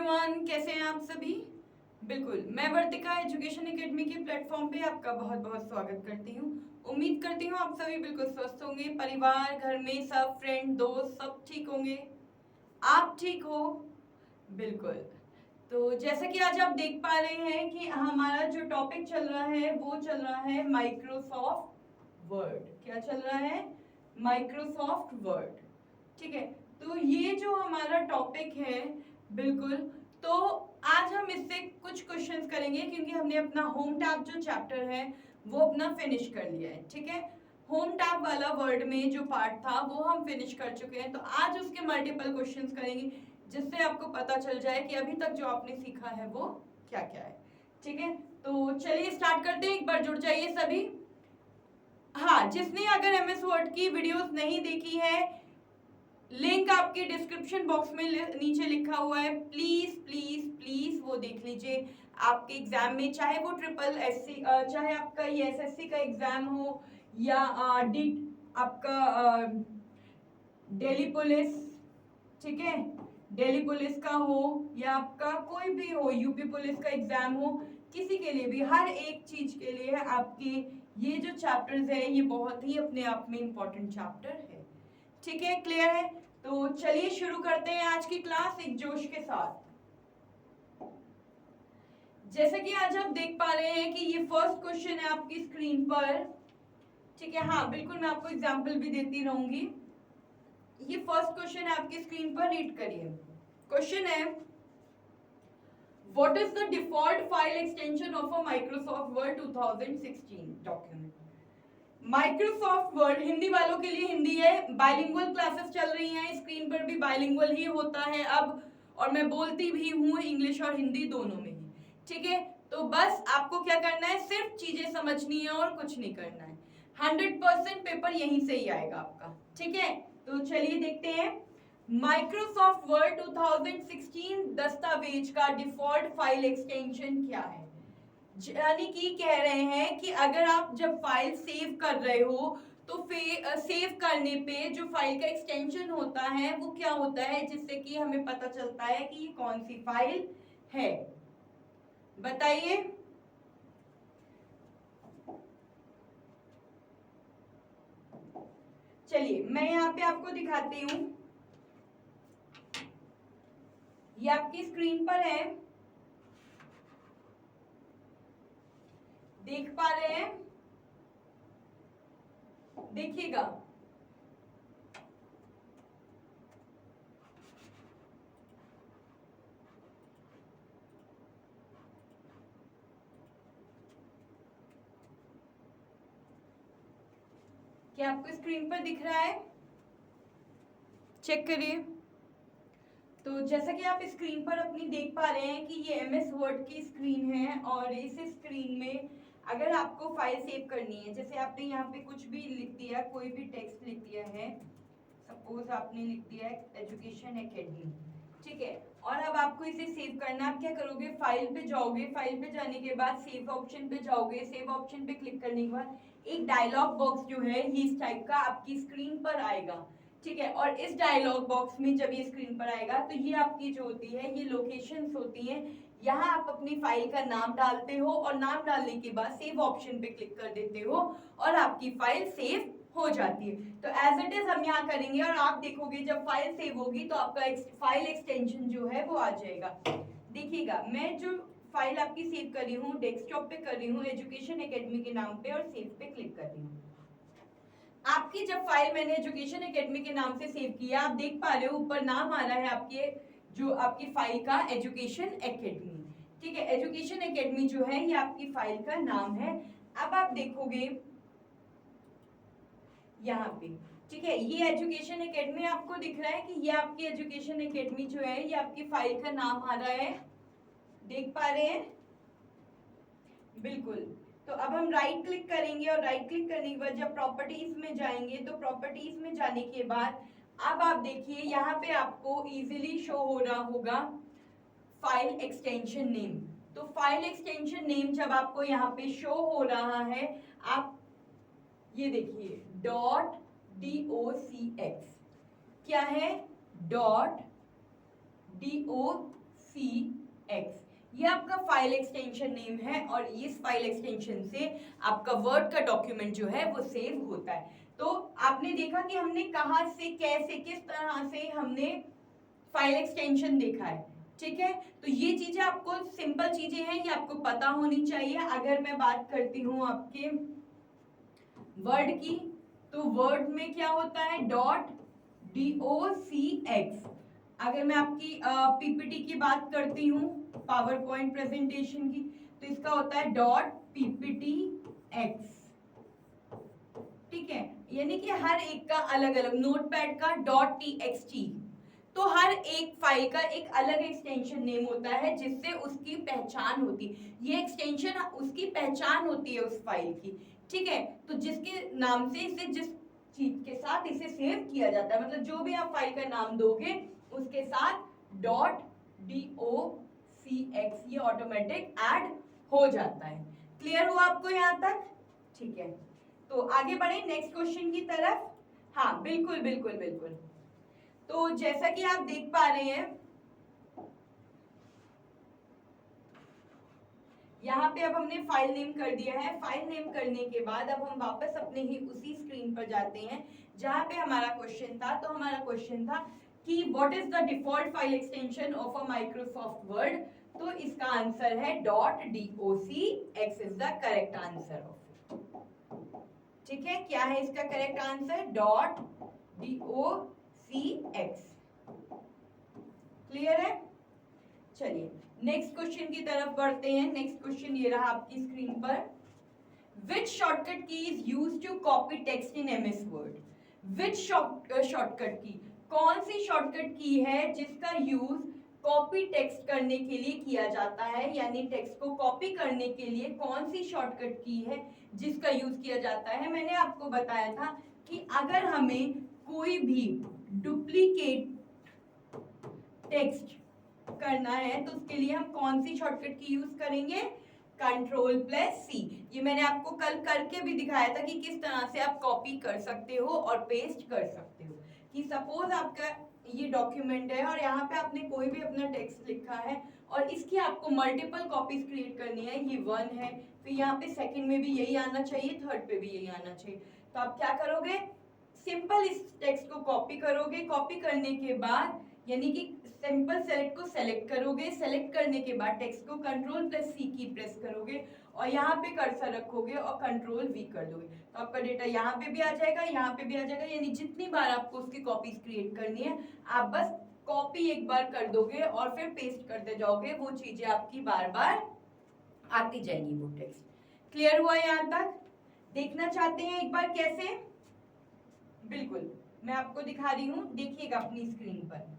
Everyone, कैसे हैं आप सभी। बिल्कुल, मैं वर्तिका एजुकेशन एकेडमी के प्लेटफॉर्म पे आपका बहुत बहुत स्वागत करती हूँ। उम्मीद करती हूँ आप सभी बिल्कुल स्वस्थ होंगे, परिवार घर में सब फ्रेंड दोस्त सब ठीक होंगे, आप ठीक हो। बिल्कुल, तो जैसा कि आज आप देख पा रहे हैं कि हमारा जो टॉपिक चल रहा है वो चल रहा है माइक्रोसॉफ्ट वर्ड। क्या चल रहा है? Microsoft word. ठीक है, तो ये जो हमारा टॉपिक है, बिल्कुल, तो आज हम इससे कुछ क्वेश्चंस करेंगे क्योंकि हमने अपना होम टैब जो चैप्टर है वो अपना फिनिश कर लिया है। ठीक है, होम टैब वाला वर्ड में जो पार्ट था वो हम फिनिश कर चुके हैं, तो आज उसके मल्टीपल क्वेश्चंस करेंगे जिससे आपको पता चल जाए कि अभी तक जो आपने सीखा है वो क्या क्या है। ठीक है, तो चलिए स्टार्ट करते हैं। एक बार जुड़ जाइए सभी। हाँ, जिसने अगर एमएस वर्ड की वीडियोस नहीं देखी है, लिंक आपके डिस्क्रिप्शन बॉक्स में नीचे लिखा हुआ है, प्लीज प्लीज प्लीज वो देख लीजिए। आपके एग्जाम में चाहे वो ट्रिपल एससी, चाहे आपका ये एसएससी का एग्जाम हो या आपका दिल्ली पुलिस, ठीक है, दिल्ली पुलिस का हो या आपका कोई भी हो, यूपी पुलिस का एग्जाम हो, किसी के लिए भी, हर एक चीज के लिए आपके ये जो चैप्टर्स है ये बहुत ही अपने आप में इंपॉर्टेंट चैप्टर है। ठीक है, क्लियर है? तो चलिए शुरू करते हैं आज की क्लास एक जोश के साथ। जैसे कि आज आप देख पा रहे हैं कि ये फर्स्ट क्वेश्चन है आपकी स्क्रीन पर। ठीक है, हाँ बिल्कुल, मैं आपको एग्जांपल भी देती रहूंगी। ये फर्स्ट क्वेश्चन है आपकी स्क्रीन पर, रीड करिए। क्वेश्चन है, what is the default file extension of a Microsoft word 2016 document. Microsoft word Hindi वालों के लिए हिंदी है, बाइलिंगुअल क्लासेस चल रही हैं, स्क्रीन पर भी बाइलिंगुअल ही होता है अब, और मैं बोलती भी हूँ इंग्लिश और हिंदी दोनों में ही। ठीक है, तो बस आपको क्या करना है, सिर्फ चीजें समझनी है और कुछ नहीं करना है। 100% पेपर यहीं से ही आएगा आपका। ठीक है, तो चलिए देखते हैं। माइक्रोसॉफ्ट वर्ड 2016 दस्तावेज का डिफॉल्ट फाइल एक्सटेंशन क्या है। यानी कि कह रहे हैं कि अगर आप जब फाइल सेव कर रहे हो तो सेव करने पे जो फाइल का एक्सटेंशन होता है वो क्या होता है, जिससे कि हमें पता चलता है कि ये कौन सी फाइल है, बताइए। चलिए मैं यहाँ पे आपको दिखाती हूँ, ये आपकी स्क्रीन पर है, देख पा रहे हैं, देखिएगा। क्या आपको स्क्रीन पर दिख रहा है? चेक करिए। तो जैसा कि आप स्क्रीन पर अपनी देख पा रहे हैं कि ये एमएस वर्ड की स्क्रीन है, और इस स्क्रीन में अगर आपको फाइल सेव करनी है, जैसे आपने यहाँ पे कुछ भी लिख दिया, कोई भी टेक्स्ट लिख दिया है, सपोज आपने लिख दिया है एजुकेशन एकेडमी, ठीक है, और अब आपको इसे सेव करना, आप क्या करोगे, फाइल पे जाओगे, फाइल पे जाने के बाद सेव ऑप्शन पे जाओगे, सेव ऑप्शन पे क्लिक करने के बाद एक डायलॉग बॉक्स जो है ये इस टाइप का आपकी स्क्रीन पर आएगा। ठीक है, और इस डायलॉग बॉक्स में जब ये स्क्रीन पर आएगा तो ये आपकी जो होती है ये लोकेशंस होती हैं, यहाँ आप अपनी फाइल का नाम डालते हो और नाम डालने के बाद सेव ऑप्शन पे क्लिक कर देते हो और आपकी फाइल सेव हो जाती है। तो एज इट इज हम यहाँ करेंगे और आप देखोगे जब फाइल सेव होगी तो आपका फाइल एक्सटेंशन जो है वो आ जाएगा। देखिएगा, मैं जो फाइल आपकी सेव कर रही हूँ डेस्कटॉप पे कर रही हूँ एजुकेशन एकेडमी के नाम पे, और सेव पे क्लिक कर रही हूँ। आपकी जब फाइल मैंने एजुकेशन एकेडमी के नाम से सेव किया, आप देख पा रहे हो ऊपर नाम आ रहा है आपके जो आपकी फाइल का एजुकेशन एकेडमी। ठीक है, एजुकेशन एकेडमी जो है ये आपकी फाइल का नाम है। अब आप देखोगे यहाँ पे, ठीक है, ये एजुकेशन एकेडमी आपको दिख रहा है कि ये आपकी एजुकेशन एकेडमी जो है ये आपकी फाइल का नाम आ रहा है, देख पा रहे हैं? बिल्कुल। तो अब हम राइट क्लिक करेंगे और राइट क्लिक करने के बाद जब प्रॉपर्टीज में जाएंगे तो प्रॉपर्टीज में जाने के बाद अब आप देखिए यहाँ पे आपको इजीली शो हो रहा होगा फाइल एक्सटेंशन नेम। तो फाइल एक्सटेंशन नेम जब आपको यहाँ पे शो हो रहा है, आप ये देखिए .docx क्या है, .docx DOCX, ये आपका फाइल एक्सटेंशन नेम है और इस फाइल एक्सटेंशन से आपका वर्ड का डॉक्यूमेंट जो है वो सेव होता है। तो आपने देखा कि हमने कहाँ से कैसे किस तरह से हमने फाइल एक्सटेंशन देखा है, ठीक है। तो ये चीजें आपको सिंपल चीजें हैं, ये आपको पता होनी चाहिए। अगर मैं बात करती हूँ आपके वर्ड की, तो वर्ड में क्या होता है, .docx। अगर मैं आपकी पीपीटी की बात करती हूँ, पावर पॉइंट प्रेजेंटेशन की, तो इसका होता है .pptx, ठीक है। यानी कि हर एक का अलग अलग, नोटपैड का .txt, तो हर एक फाइल का एक अलग एक्सटेंशन नेम होता है जिससे उसकी पहचान होती है। ये एक्सटेंशन उसकी पहचान होती है उस फाइल की, ठीक है। तो जिसके नाम से इसे, जिस चीज के साथ इसे सेव किया जाता है, मतलब जो भी आप फाइल का नाम दोगे उसके साथ .docx ये ऑटोमेटिक ऐड हो जाता है। क्लियर हुआ आपको यहाँ तक, ठीक है। तो आगे बढ़े नेक्स्ट क्वेश्चन की तरफ। हाँ बिल्कुल बिल्कुल बिल्कुल। तो जैसा कि आप देख पा रहे हैं, यहाँ पे अब हमने फाइल नेम कर दिया है। फाइल नेम करने के बाद अब हम वापस अपने ही उसी स्क्रीन पर जाते हैं जहां पे हमारा क्वेश्चन था। तो हमारा क्वेश्चन था कि what is the default file extension of a Microsoft word. तो इसका आंसर है .docx is the correct answer of it, ठीक है। क्या है इसका करेक्ट आंसर, .docx। क्लियर है, चलिए नेक्स्ट क्वेश्चन की तरफ बढ़ते हैं। नेक्स्ट क्वेश्चन ये रहा आपकी स्क्रीन पर। Which shortcut key is used to copy text in MS Word? Which shortcut key, कौन सी शॉर्टकट की है जिसका यूज कॉपी टेक्स्ट करने के लिए किया जाता है, यानी टेक्स्ट को कॉपी करने के लिए कौन सी शॉर्टकट की है जिसका यूज किया जाता है। मैंने आपको बताया था कि अगर हमें कोई भी डुप्लीकेट टेक्स्ट करना है तो उसके लिए हम कौन सी शॉर्टकट की यूज करेंगे, Ctrl+C। ये मैंने आपको कल करके भी दिखाया था कि किस तरह से आप कॉपी कर सकते हो और पेस्ट कर सकते हो। कि सपोज आपका ये डॉक्यूमेंट है और यहाँ पे आपने कोई भी अपना टेक्स्ट लिखा है और इसकी आपको मल्टीपल कॉपीज क्रिएट करनी है। ये 1 है, फिर यहाँ पे सेकंड में भी यही आना चाहिए, थर्ड पे भी यही आना चाहिए। तो आप क्या करोगे, सिंपल इस टेक्स्ट को कॉपी करोगे। कॉपी करने के बाद यानी कि सिंपल सेलेक्ट को सेलेक्ट करोगे। सेलेक्ट करने के बाद टेक्स्ट को Ctrl+C की प्रेस करोगे और यहाँ पे कर्सर रखोगे और Ctrl+V कर दोगे। तो आपका डेटा यहाँ पे भी आ जाएगा, यहाँ पे भी आ जाएगा। यानी जितनी बार आपको उसकी कॉपीज क्रिएट करनी है, आप बस कॉपी एक बार कर दोगे और फिर पेस्ट करते जाओगे। वो चीजें आपकी बार बार आती जाएंगी वो टेक्स्ट। क्लियर हुआ यहाँ तक? देखना चाहते हैं एक बार कैसे? बिल्कुल, मैं आपको दिखा रही हूँ, देखिएगा अपनी स्क्रीन पर।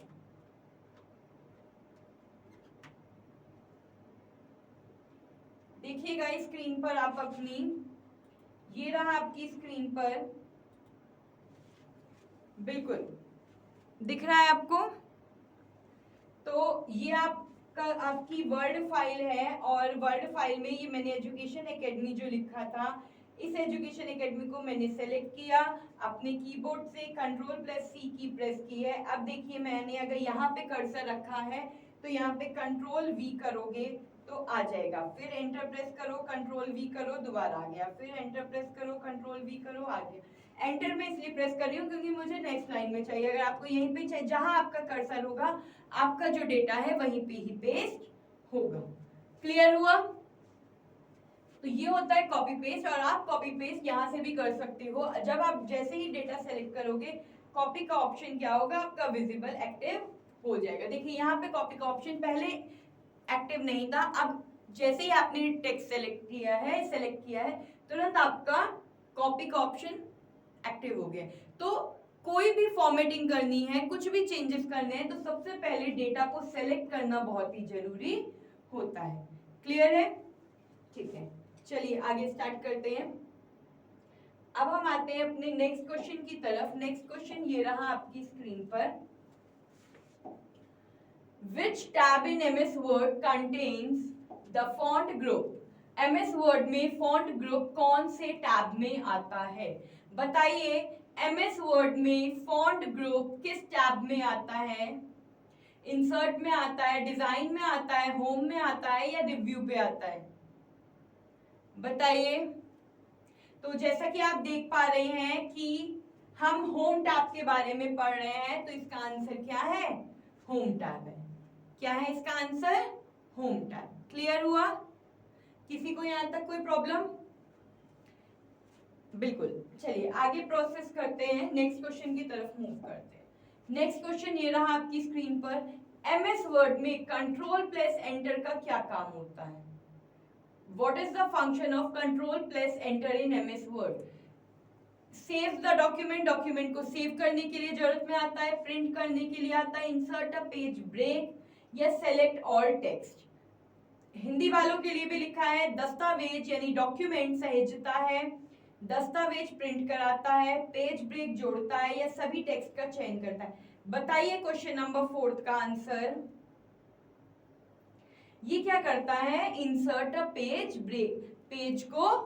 देखिएगा स्क्रीन पर आप अपनी, ये रहा आपकी स्क्रीन पर, बिल्कुल दिख रहा है आपको। तो ये आपकी वर्ड फाइल है और वर्ड फाइल में ये मैंने एजुकेशन एकेडमी जो लिखा था, इस एजुकेशन एकेडमी को मैंने सेलेक्ट किया अपने कीबोर्ड से, Ctrl+C की प्रेस की है। अब देखिए मैंने अगर यहाँ पे कर्सर रखा है तो यहाँ पे Ctrl+V करोगे तो आ जाएगा, फिर एंटर प्रेस करो, Ctrl+V करो, दोबारा आ गया, फिर एंटर प्रेस करो, Ctrl+V करो, आ गया। एंटर में इसलिए प्रेस कर रही हूँ क्योंकि मुझे नेक्स्ट लाइन में चाहिए। अगर आपको यहीं पे चाहिए, जहां आपका कर्सर होगा आपका जो डेटा है वहीं पे ही पेस्ट होगा। क्लियर हुआ? तो ये होता है कॉपी पेस्ट, और आप कॉपी पेस्ट यहाँ से भी कर सकते हो। जब आप जैसे ही डेटा सेलेक्ट करोगे, कॉपी का ऑप्शन क्या होगा आपका, विजिबल, एक्टिव हो जाएगा। देखिए यहाँ पे कॉपी का ऑप्शन पहले एक्टिव नहीं था, अब जैसे ही आपने टेक्स्ट सेलेक्ट किया है तुरंत आपका कॉपी का ऑप्शन एक्टिव हो गया। तो कोई भी फॉर्मेटिंग करनी है, कुछ भी चेंजेस करने हैं, तो सबसे पहले डेटा को सेलेक्ट करना बहुत ही जरूरी होता है। क्लियर है? ठीक है, चलिए आगे स्टार्ट करते हैं। अब हम आते हैं अपने नेक्स्ट क्वेश्चन की तरफ। नेक्स्ट क्वेश्चन ये रहा आपकी स्क्रीन पर। Which tab in MS Word contains the font group? MS Word में font group कौन से टैब में आता है? बताइए MS Word में font group किस टैब में आता है? इंसर्ट में आता है, डिजाइन में आता है, होम में आता है या रिव्यू पे आता है? बताइए। तो जैसा कि आप देख पा रहे हैं कि हम होम टैब के बारे में पढ़ रहे हैं, तो इसका आंसर क्या है? होम टैब है। क्या है इसका आंसर? Home tab. क्लियर हुआ? किसी को यहां तक कोई प्रॉब्लम? बिल्कुल। चलिए आगे प्रोसेस करते हैं, नेक्स्ट क्वेश्चन की तरफ मूव करते हैं। नेक्स्ट क्वेश्चन ये रहा आपकी स्क्रीन पर। एमएस वर्ड में कंट्रोल प्लस एंटर का क्या काम होता है? What is the function of control plus enter in MS word? Save the document, document को सेव करने के लिए जरूरत में आता है, प्रिंट करने के लिए आता है, इंसर्ट अ पेज ब्रेक या सेलेक्ट ऑल टेक्स्ट। हिंदी वालों के लिए भी लिखा है दस्तावेज यानी डॉक्यूमेंट सहेजता है, दस्तावेज प्रिंट कराता है, पेज ब्रेक जोड़ता है या सभी टेक्स्ट का चयन करता है। बताइए क्वेश्चन नंबर 4 का आंसर। ये क्या करता है? Insert a page break, page को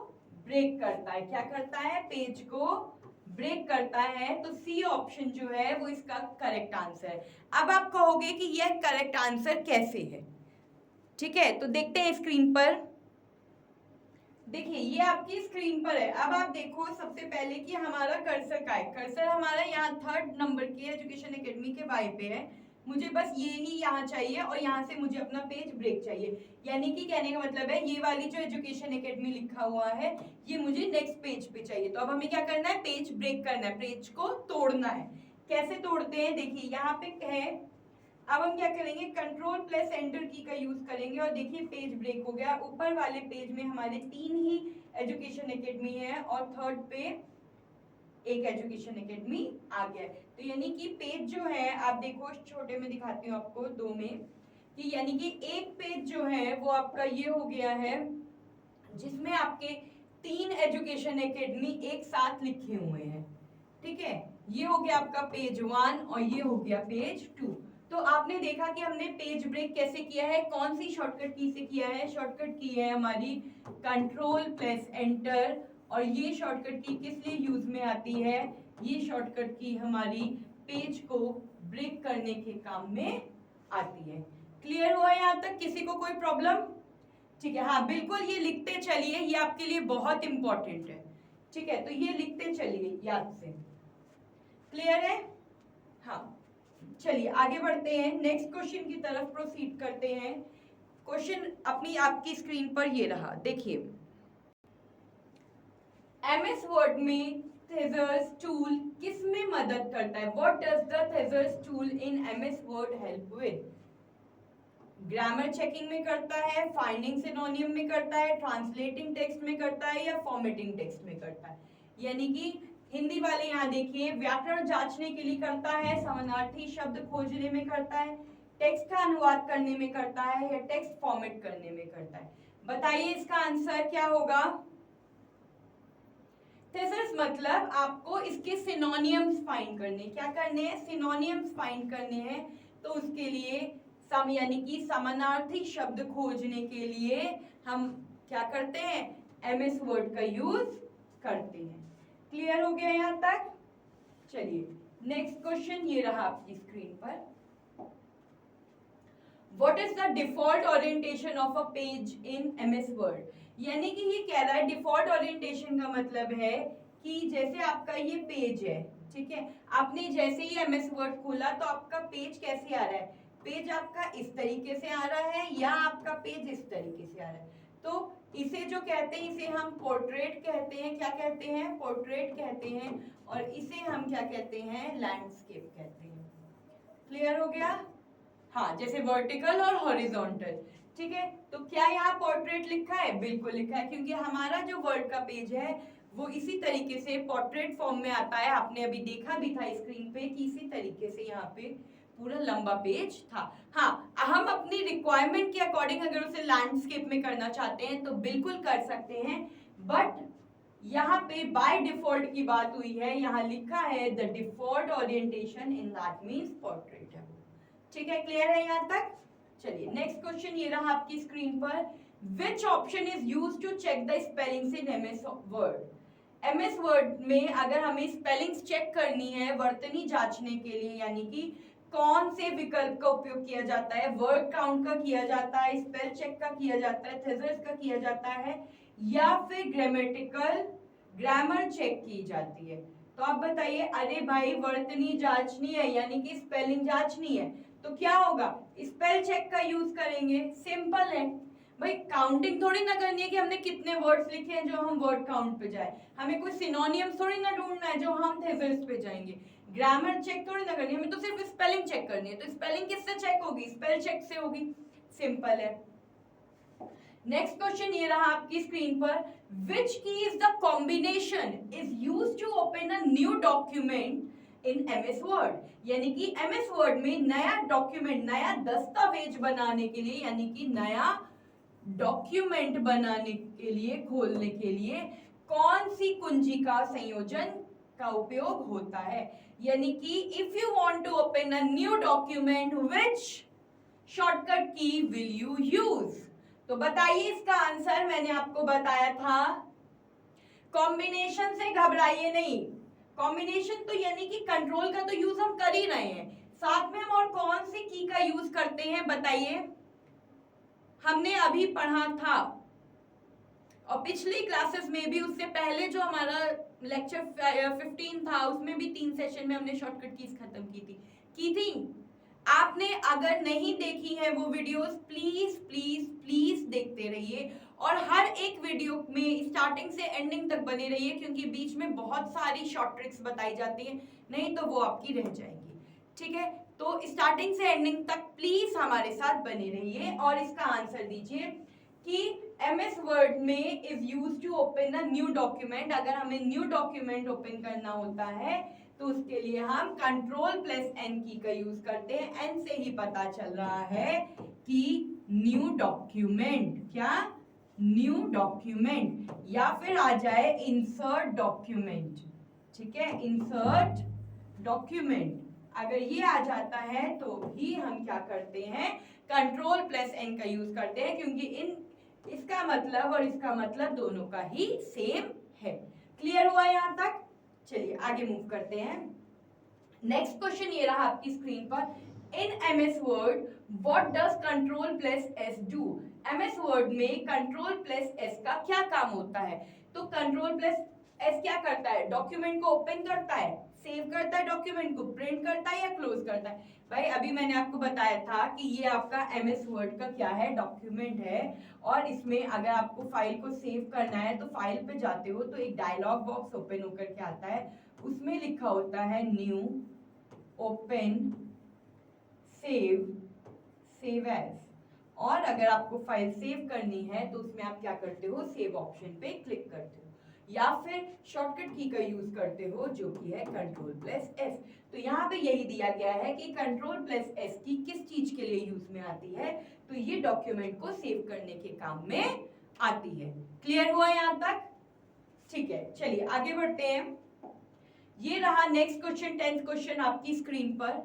ब्रेक करता है। क्या करता है? पेज को ब्रेक करता है। तो सी ऑप्शन जो है वो इसका करेक्ट आंसर है। अब आप कहोगे कि यह करेक्ट आंसर कैसे है? ठीक है, तो देखते हैं स्क्रीन पर। देखिए ये आपकी स्क्रीन पर है। अब आप देखो सबसे पहले कि हमारा कर्सर का है। कर्सर हमारा यहाँ 3rd नंबर की एजुकेशन एकेडमी के वाई पे है। मुझे बस ये ही यहाँ चाहिए और यहाँ से मुझे अपना पेज ब्रेक चाहिए। यानी कि कहने का मतलब है ये वाली जो एजुकेशन एकेडमी लिखा हुआ है ये मुझे नेक्स्ट पेज पे चाहिए। तो अब हमें क्या करना है? पेज ब्रेक करना है, पेज को तोड़ना है। कैसे तोड़ते हैं? देखिए यहाँ पे है, अब हम क्या करेंगे? कंट्रोल प्लस एंटर की का यूज करेंगे और देखिए पेज ब्रेक हो गया। ऊपर वाले पेज में हमारे 3 ही एजुकेशन एकेडमी है और 3rd पे एक एजुकेशन एकेडमी आ गया है। तो यानी कि पेज जो है आप देखो, छोटे में दिखाती हूँ आपको 2 में, कि यानी कि एक पेज जो है वो आपका ये हो गया है जिसमें आपके 3 एजुकेशन एकेडमी एक साथ लिखे हुए हैं। ठीक है, ये हो गया आपका पेज 1 और ये हो गया पेज 2। तो आपने देखा कि हमने पेज ब्रेक कैसे किया है, कौन सी शॉर्टकट की से किया है? शॉर्टकट की है हमारी कंट्रोल प्लस एंटर। और ये शॉर्टकट की किस लिए यूज में आती है? ये शॉर्टकट की हमारी पेज को ब्रेक करने के काम में आती है। क्लियर हुआ यहाँ तक? किसी को कोई प्रॉब्लम? ठीक है, हाँ बिल्कुल, ये लिखते चलिए, ये आपके लिए बहुत इंपॉर्टेंट है। ठीक है, तो ये लिखते चलिए याद से। क्लियर है? हाँ, चलिए आगे बढ़ते हैं, नेक्स्ट क्वेश्चन की तरफ प्रोसीड करते हैं। क्वेश्चन अपनी आपकी स्क्रीन पर ये रहा, देखिए। एमएस वर्ड में थेजर्स टूल किस में मदद करता है? What does the thesaurus tool in MS Word help with? Grammar checking में करता है, फाइंडिंग सिनोनिम में करता है, ट्रांसलेटिंग टेक्स्ट में करता है या फॉर्मेटिंग टेक्स्ट में करता है? यानी कि हिंदी वाले यहाँ देखिए व्याकरण जांचने के लिए करता है, समानार्थी शब्द खोजने में करता है, टेक्स्ट का अनुवाद करने में करता है या टेक्स्ट फॉर्मेट करने में करता है? बताइए इसका आंसर क्या होगा? थेसिस मतलब आपको इसके सिनोनियम्स फाइंड करने, क्या करने हैं? सिनोनियम्स फाइंड करने हैं। तो उसके लिए सम यानी कि समानार्थी शब्द खोजने के लिए हम क्या करते हैं? एमएस वर्ड का यूज करते हैं। क्लियर हो गया यहाँ तक? चलिए नेक्स्ट क्वेश्चन ये रहा आपकी स्क्रीन पर। What is the default orientation of a page in MS Word? यानी कि ये कह रहा है डिफॉल्ट ओरिएंटेशन का मतलब है कि जैसे आपका ये पेज है, ठीक है, आपने जैसे ही एमएस वर्ड खोला तो आपका पेज कैसे आ रहा है? पेज आपका इस तरीके से आ रहा है या आपका पेज इस तरीके से आ रहा है? तो इसे जो कहते हैं इसे हम पोर्ट्रेट कहते हैं। क्या कहते हैं? पोर्ट्रेट कहते हैं। और इसे हम क्या कहते हैं? लैंडस्केप कहते हैं। क्लियर हो गया? हाँ, जैसे वर्टिकल और हॉरिजॉन्टल। ठीक है, तो क्या यहाँ पोर्ट्रेट लिखा है? बिल्कुल लिखा है, क्योंकि हमारा जो वर्ड का पेज है वो इसी तरीके से पोर्ट्रेट फॉर्म में आता है। आपने अभी देखा भी था स्क्रीन पे कि इसी तरीके से यहाँ पे पूरा लंबा पेज था। हाँ, हम अपनी रिक्वायरमेंट के अकॉर्डिंग अगर उसे लैंडस्केप में करना चाहते हैं तो बिल्कुल कर सकते हैं, बट यहाँ पे बाय डिफॉल्ट की बात हुई है, यहाँ लिखा है the default orientation in that means portrait है। ठीक है, क्लियर है यहाँ तक? चलिए नेक्स्ट क्वेश्चन ये रहा आपकी स्क्रीन पर। Which option is used to check the spellings in MS Word? MS Word में अगर हमें स्पेलिंग्स चेक करनी है वर्तनी जांचने के लिए, यानी कि कौन से विकल्प का उपयोग किया जाता है? वर्ड काउंट का किया जाता है, स्पेल चेक का किया जाता है, थेसिस का किया जाता है, या फिर ग्रामर चेक की जाती है? तो आप बताइए। अरे भाई वर्तनी जांचनी है यानी कि स्पेलिंग जांचनी है, तो क्या होगा? स्पेल चेक का यूज करेंगे। सिंपल है भाई। काउंटिंग थोड़ी ना करनी है कि हमने कितने वर्ड्स लिखे हैं जो हम वर्ड काउंट पे जाए। हमें कोई सिनोनियम थोड़ी ना ढूंढना है जो हम थेसिस पे जाएंगे। ग्रामर चेक थोड़ी ना करनी है, हमें तो सिर्फ स्पेलिंग चेक करनी है। तो स्पेलिंग किससे चेक होगी? स्पेल चेक से होगी। सिंपल है। नेक्स्ट क्वेश्चन ये रहा आपकी स्क्रीन पर। Which key is the combination is used to open a new document in MS Word? यानी कि एमएस वर्ड में नया डॉक्यूमेंट, नया दस्तावेज बनाने के लिए, यानी कि नया डॉक्यूमेंट बनाने के लिए, खोलने के लिए कौन सी कुंजी का संयोजन का उपयोग होता है? यानी कि if you want to open a new document which shortcut key will you use? तो बताइए इसका आंसर। मैंने आपको बताया था कॉम्बिनेशन से घबराइए नहीं। कॉम्बिनेशन तो यानी कि कंट्रोल का तो यूज हम कर ही रहे हैं, साथ में हम और कौन सी की का यूज करते हैं बताइए? हमने अभी पढ़ा था और पिछली क्लासेस में भी, उससे पहले जो हमारा लेक्चर 15 था उसमें भी 3 सेशन में हमने शॉर्टकट कीज खत्म की थी। आपने अगर नहीं देखी है वो वीडियोस, प्लीज प्लीज प्लीज देखते रहिए और हर एक वीडियो में स्टार्टिंग से एंडिंग तक बने रहिए, क्योंकि बीच में बहुत सारी शॉर्ट ट्रिक्स बताई जाती हैं, नहीं तो वो आपकी रह जाएंगी। ठीक है, तो स्टार्टिंग से एंडिंग तक प्लीज हमारे साथ बने रहिए और इसका आंसर दीजिए कि एमएस वर्ड में is used to open a new document. अगर हमें न्यू डॉक्यूमेंट ओपन करना होता है तो उसके लिए हम कंट्रोल प्लस एन की का यूज करते हैं। एन से ही पता चल रहा है कि न्यू डॉक्यूमेंट, क्या? न्यू डॉक्यूमेंट, या फिर आ जाए इंसर्ट डॉक्यूमेंट। ठीक है, इंसर्ट डॉक्यूमेंट अगर ये आ जाता है तो भी हम क्या करते हैं? कंट्रोल प्लस एन का यूज करते हैं, क्योंकि इसका मतलब और इसका मतलब दोनों का ही सेम है। क्लियर हुआ यहां तक? चलिए आगे मूव करते हैं। नेक्स्ट क्वेश्चन ये रहा आपकी स्क्रीन पर। इन MS word what does control plus S do? MS Word में कंट्रोल प्लस एस का क्या काम होता है? तो कंट्रोल प्लस एस क्या करता है? डॉक्यूमेंट को ओपन करता है, सेव करता है, डॉक्यूमेंट को प्रिंट करता है या क्लोज करता है? भाई अभी मैंने आपको बताया था कि ये आपका एमएस वर्ड का क्या है? डॉक्यूमेंट है। और इसमें अगर आपको फाइल को सेव करना है तो फाइल पे जाते हो तो एक डायलॉग बॉक्स ओपन होकर के आता है, उसमें लिखा होता है new, open, save, save as. और अगर आपको फाइल सेव करनी है तो उसमें आप क्या करते हो? सेव ऑप्शन पे क्लिक करते हो या फिर शॉर्टकट की का यूज करते हो जो कि है कंट्रोल प्लस एस। तो यहाँ पे यही दिया गया है कि कंट्रोल प्लस एस की किस चीज के लिए यूज में आती है? तो ये डॉक्यूमेंट को सेव करने के काम में आती है। क्लियर हुआ यहाँ तक? ठीक है, चलिए आगे बढ़ते हैं। ये रहा नेक्स्ट क्वेश्चन, 10th क्वेश्चन आपकी स्क्रीन पर।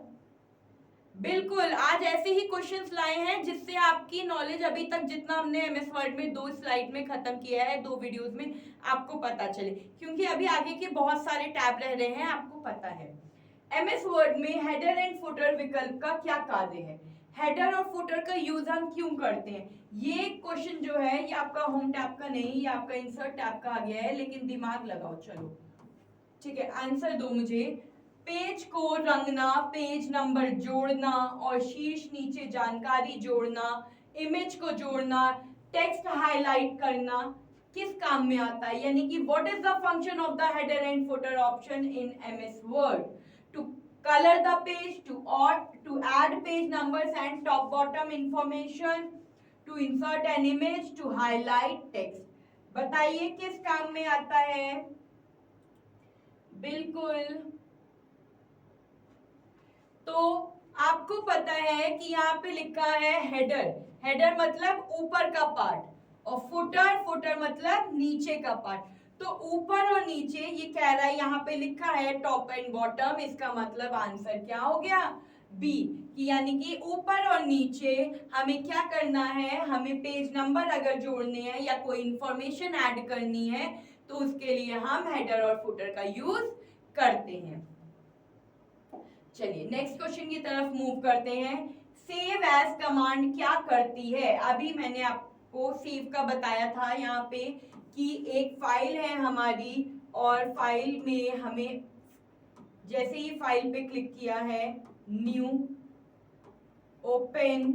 बिल्कुल आज ऐसे ही क्वेश्चंस लाए हैं जिससे आपकी नॉलेज अभी तक जितना हमने एमएस वर्ड में 2 स्लाइड में खत्म किया है, 2 वीडियोस में, आपको पता चले, क्योंकि अभी आगे के बहुत सारे टैब रह रहे हैं, आपको पता है। एमएस वर्ड में हेडर एंड फुटर विकल्प का क्या कार्य है? हेडर और फुटर का यूज हम क्यों करते हैं? ये क्वेश्चन जो है ये आपका होम टैब का नहीं, ये आपका इंसर्ट टैब का आ गया है, लेकिन दिमाग लगाओ। चलो ठीक है, आंसर दो मुझे। पेज को रंगना, पेज नंबर जोड़ना और शीर्ष नीचे जानकारी जोड़ना, इमेज को जोड़ना, टेक्स्ट हाईलाइट करना किस काम में आता है? यानी कि what is the function of the header and footer option in MS Word? To colour the page, to add page numbers and top bottom information, to insert an image, to highlight text. बताइए किस काम में आता है? बिल्कुल, तो आपको पता है कि यहाँ पे लिखा है हेडर। हेडर मतलब ऊपर का पार्ट और फुटर, फुटर मतलब नीचे का पार्ट। तो ऊपर और नीचे ये कह रहा है, यहाँ पे लिखा है टॉप एंड बॉटम, इसका मतलब आंसर क्या हो गया? बी, कि यानी कि ऊपर और नीचे हमें क्या करना है? हमें पेज नंबर अगर जोड़ने हैं या कोई इंफॉर्मेशन ऐड करनी है तो उसके लिए हम हेडर और फुटर का यूज करते हैं। चलिए नेक्स्ट क्वेश्चन की तरफ मूव करते हैं। सेव एज कमांड क्या करती है? अभी मैंने आपको सेव का बताया था यहाँ पे कि एक फाइल है हमारी, और फाइल में हमें जैसे ही फाइल पे क्लिक किया है, न्यू, ओपन,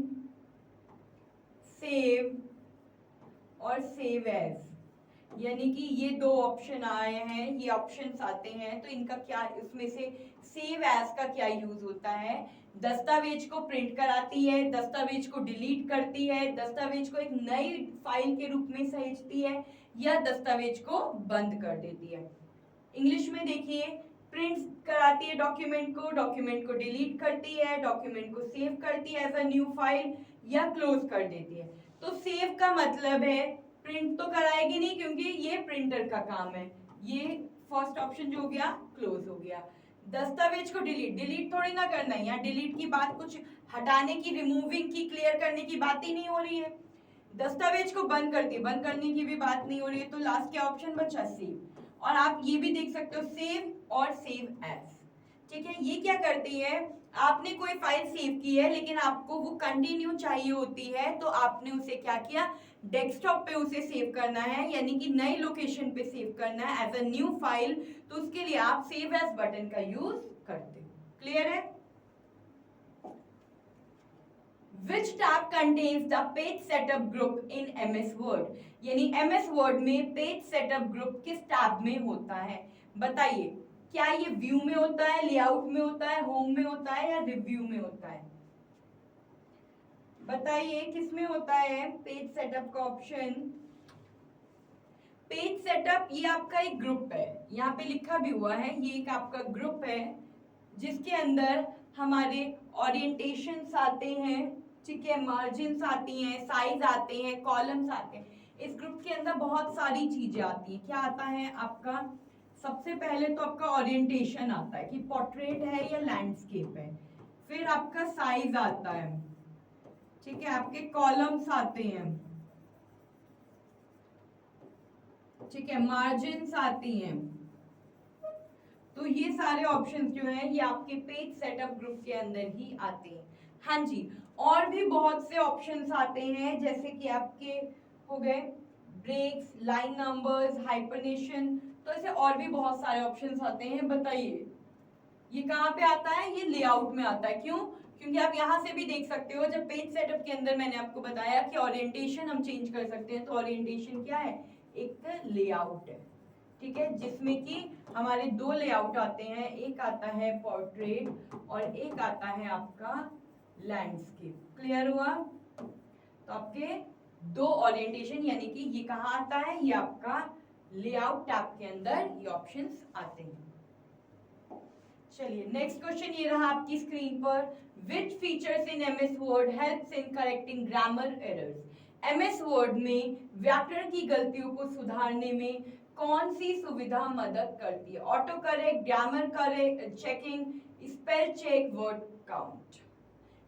सेव और सेव एज, यानी कि ये दो ऑप्शन आए हैं, ये ऑप्शंस आते हैं। तो इनका क्या, इसमें से सेव एज का क्या यूज होता है? दस्तावेज को प्रिंट कराती है, दस्तावेज को डिलीट करती है, दस्तावेज को एक नई फाइल के रूप में सहेजती है, या दस्तावेज को बंद कर देती है। इंग्लिश में देखिए, प्रिंट कराती है डॉक्यूमेंट को डिलीट करती है, डॉक्यूमेंट को सेव करती है एज अ न्यू फाइल, या क्लोज कर देती है। तो सेव का मतलब है प्रिंट तो कराएगी नहीं क्योंकि ये प्रिंटर का काम है, ये फर्स्ट ऑप्शन जो हो गया क्लोज हो गया। दस्तावेज को डिलीट थोड़ी ना करना है, यहाँ डिलीट की बात कुछ हटाने की, रिमूविंग की, क्लियर करने की बात ही नहीं हो रही है। दस्तावेज को बंद करती है, बंद करने की भी बात नहीं हो रही है। तो लास्ट क्या ऑप्शन बचा? सेव। और आप ये भी देख सकते हो सेव और सेव एज, ठीक है। ये क्या करती है, आपने कोई फाइल सेव की है लेकिन आपको वो कंटिन्यू चाहिए होती है, तो आपने उसे क्या किया, डेस्कटॉप पे उसे सेव करना है, यानी कि नई लोकेशन पे सेव करना है एज अ न्यू फाइल। तो उसके लिए आप सेव एज बटन का यूज करते हो। क्लियर है? Which tab contains the page setup group in MS Word? यानी MS Word में पेज सेटअप ग्रुप किस टैब में होता है? बताइए, क्या ये व्यू में होता है, लेआउट में होता है, होम में होता है, या रिव्यू में होता है? बताइए किस में होता है पेज सेटअप का ऑप्शन? पेज सेटअप ये आपका एक ग्रुप है, यहाँ पे लिखा भी हुआ है, ये एक आपका ग्रुप है जिसके अंदर हमारे ओरिएंटेशंस आते हैं, ठीक है, मार्जिन्स आती हैं, साइज आते हैं, कॉलम्स आते हैं। इस ग्रुप के अंदर बहुत सारी चीजें आती हैं। क्या आता है आपका? सबसे पहले तो आपका ओरिएंटेशन आता है कि पोर्ट्रेट है या लैंडस्केप है, फिर आपका साइज आता है, ठीक है, आपके कॉलम्स आते हैं, ठीक है, मार्जिन्स आती हैं। तो ये सारे ऑप्शंस जो हैं ये आपके पेज सेटअप ग्रुप के अंदर ही आते हैं। हाँ जी, और भी बहुत से ऑप्शंस आते हैं, जैसे कि आपके हो गए ब्रेक्स, लाइन नंबर्स, हाइपरनेशन, तो ऐसे और भी बहुत सारे ऑप्शंस आते हैं। बताइए ये कहाँ पे आता है? ये लेआउट में आता है। क्यों? क्योंकि आप यहाँ से भी देख सकते हो, जब पेज सेटअप के अंदर मैंने आपको बताया कि ओरिएंटेशन हम चेंज कर सकते हैं, तो ओरिएंटेशन क्या है? एक लेआउट है, ठीक है, जिसमें कि हमारे दो लेआउट आते हैं, एक आता है पोर्ट्रेट और एक आता है आपका लैंडस्केप। क्लियर हुआ? तो आपके दो ओरिएंटेशन, यानी कि ये कहाँ आता है? ये आपका लेआउट टैब के अंदर ये ऑप्शंस आते हैं। चलिए नेक्स्ट क्वेश्चन ये रहा आपकी स्क्रीन पर। Which features in MS Word helps in correcting grammar errors? MS Word में व्याकरण की गलतियों को सुधारने में कौन सी सुविधा मदद करती है? Auto correct, grammar correct checking, spell check, word count.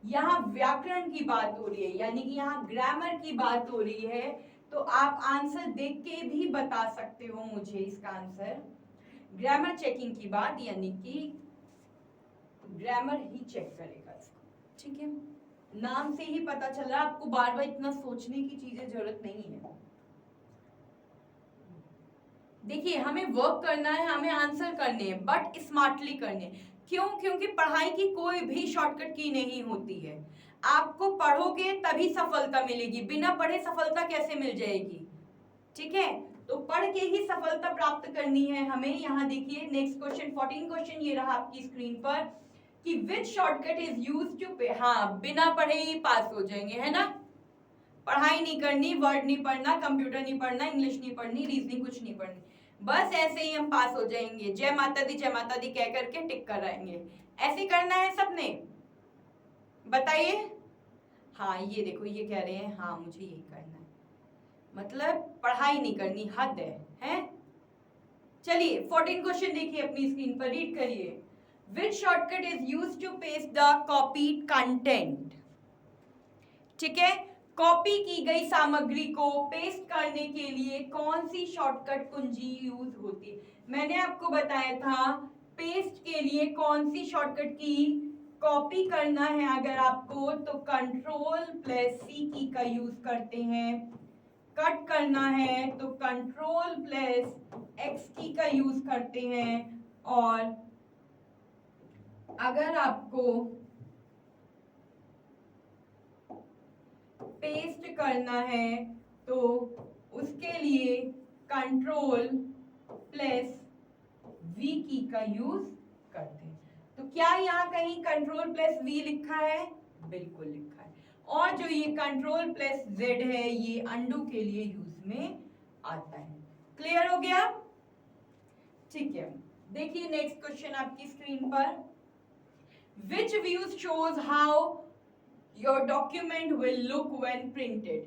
यहाँ व्याकरण की बात हो रही है, यानी कि यहाँ ग्रामर की बात हो रही है, तो आप आंसर देख के भी बता सकते हो मुझे इसका आंसर। ग्रामर चेकिंग की बात, यानी कि ग्रामर ही चेक करेगा इसको, ठीक है। नाम से ही पता चल रहा है, आपको बार बार इतना सोचने की चीजें जरूरत नहीं है। देखिए हमें वर्क करना है, हमें आंसर करने हैं, बट स्मार्टली करने। क्यों? क्योंकि पढ़ाई की कोई भी शॉर्टकट की नहीं होती है। आपको पढ़ोगे तभी सफलता मिलेगी, बिना पढ़े सफलता कैसे मिल जाएगी? ठीक है, तो पढ़ के ही सफलता प्राप्त करनी है हमें। यहाँ देखिए नेक्स्ट क्वेश्चन 14 क्वेश्चन ये रहा आपकी स्क्रीन पर कि which shortcut is used to pay. हाँ, बिना पढ़े ही पास हो जाएंगे, है ना। पढ़ाई नहीं करनी, वर्ड नहीं पढ़ना, कंप्यूटर नहीं पढ़ना, इंग्लिश नहीं पढ़नी, रीजनिंग कुछ नहीं पढ़नी, बस ऐसे ही हम पास हो जाएंगे। जय माता दी कह करके टिक कर आएंगे। ऐसे करना है सबने? बताइए। हाँ ये देखो ये कह रहे हैं हाँ मुझे यही करना है, मतलब पढ़ाई नहीं करनी, हद है? चलिए 14 क्वेश्चन देखिए अपनी स्क्रीन पर, रीड करिए। Which shortcut is used to paste the copied content? ठीक है, कॉपी की गई सामग्री को पेस्ट करने के लिए कौन सी शॉर्टकट कुंजी यूज होती है? मैंने आपको बताया था पेस्ट के लिए कौन सी शॉर्टकट की कॉपी करना है अगर आपको, तो Ctrl+C की का यूज करते हैं। कट करना है तो Ctrl+X की का यूज करते हैं। और अगर आपको पेस्ट करना है तो उसके लिए Ctrl+V की का यूज करते हैं। तो क्या यहाँ कहीं Ctrl+V लिखा है? बिल्कुल लिखा है। और जो ये Ctrl+Z है ये अंडू के लिए यूज में आता है। क्लियर हो गया? ठीक है, देखिए नेक्स्ट क्वेश्चन आपकी स्क्रीन पर। Which views shows how your document will look when printed?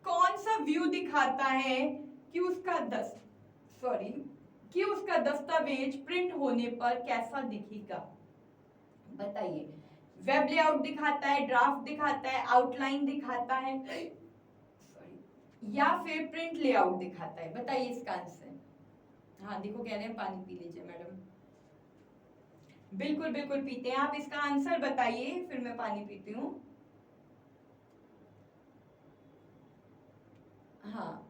कौन सा व्यू दिखाता है कि उसका दस्तावेज प्रिंट होने पर कैसा दिखेगा? बताइए। वेब लेआउट दिखाता है, ड्राफ्ट दिखाता है, आउटलाइन दिखाता है, या फिर प्रिंट लेआउट दिखाता है? बताइए इसका आंसर। हाँ देखो कह रहे हैं पानी पी लीजिए मैडम। बिल्कुल बिल्कुल पीते हैं आप। इसका आंसर बताइए फिर मैं पानी पीती हूँ। हाँ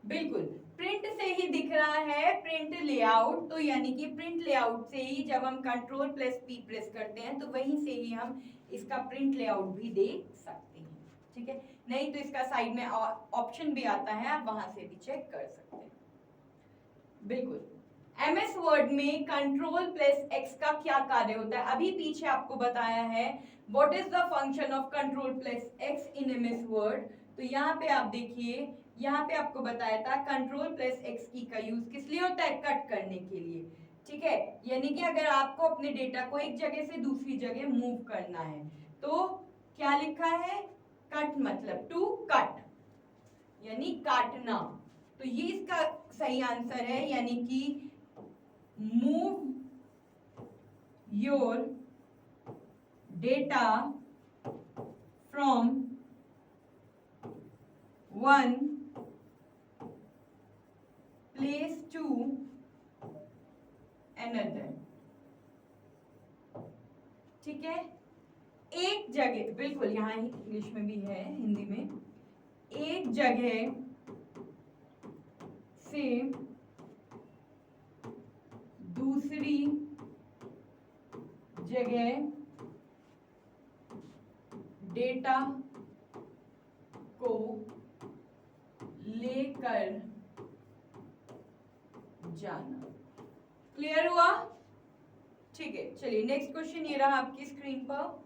बिल्कुल, प्रिंट से ही दिख रहा है प्रिंट लेआउट। तो यानी कि प्रिंट लेआउट से ही जब हम Ctrl+P प्रेस करते हैं तो वहीं से ही हम इसका प्रिंट लेआउट भी देख सकते हैं। ठीक है, नहीं तो इसका साइड में ऑप्शन भी आता है, आप वहां से भी चेक कर सकते हैं। बिल्कुल, MS वर्ड में Ctrl+X का क्या कार्य होता है? अभी पीछे आपको बताया है what is the function of Ctrl+X in MS word. तो यहाँ पे आप देखिए, यहाँ पे आपको बताया था Ctrl+X की का यूज किस लिए होता है? कट करने के लिए। ठीक है, यानी कि अगर आपको अपने डेटा को एक जगह से दूसरी जगह मूव करना है तो क्या लिखा है? कट, मतलब टू कट, यानी काटना। तो ये इसका सही आंसर है, यानी कि move your data from one place to another. ठीक है, एक जगह, बिल्कुल यहाँ इंग्लिश में भी है हिंदी में, एक जगह से दूसरी जगह डेटा को लेकर जाना। क्लियर हुआ? ठीक है, चलिए नेक्स्ट क्वेश्चन ये रहा आपकी स्क्रीन पर।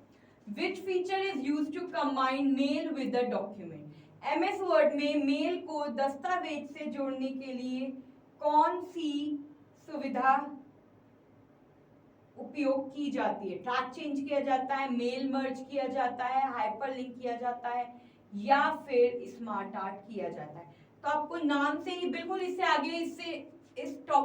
Which feature is used to combine mail with the document? MS word में मेल को दस्तावेज से जोड़ने के लिए कौन सी सुविधा उपयोग की जाती है? ट्रैक चेंज किया जाता है, मेल मर्ज किया जाता है, हाइपरलिंक किया जाता है, या फिर स्मार्ट आर्ट किया जाता है? तो आपको नाम से ही बिल्कुल इससे आगे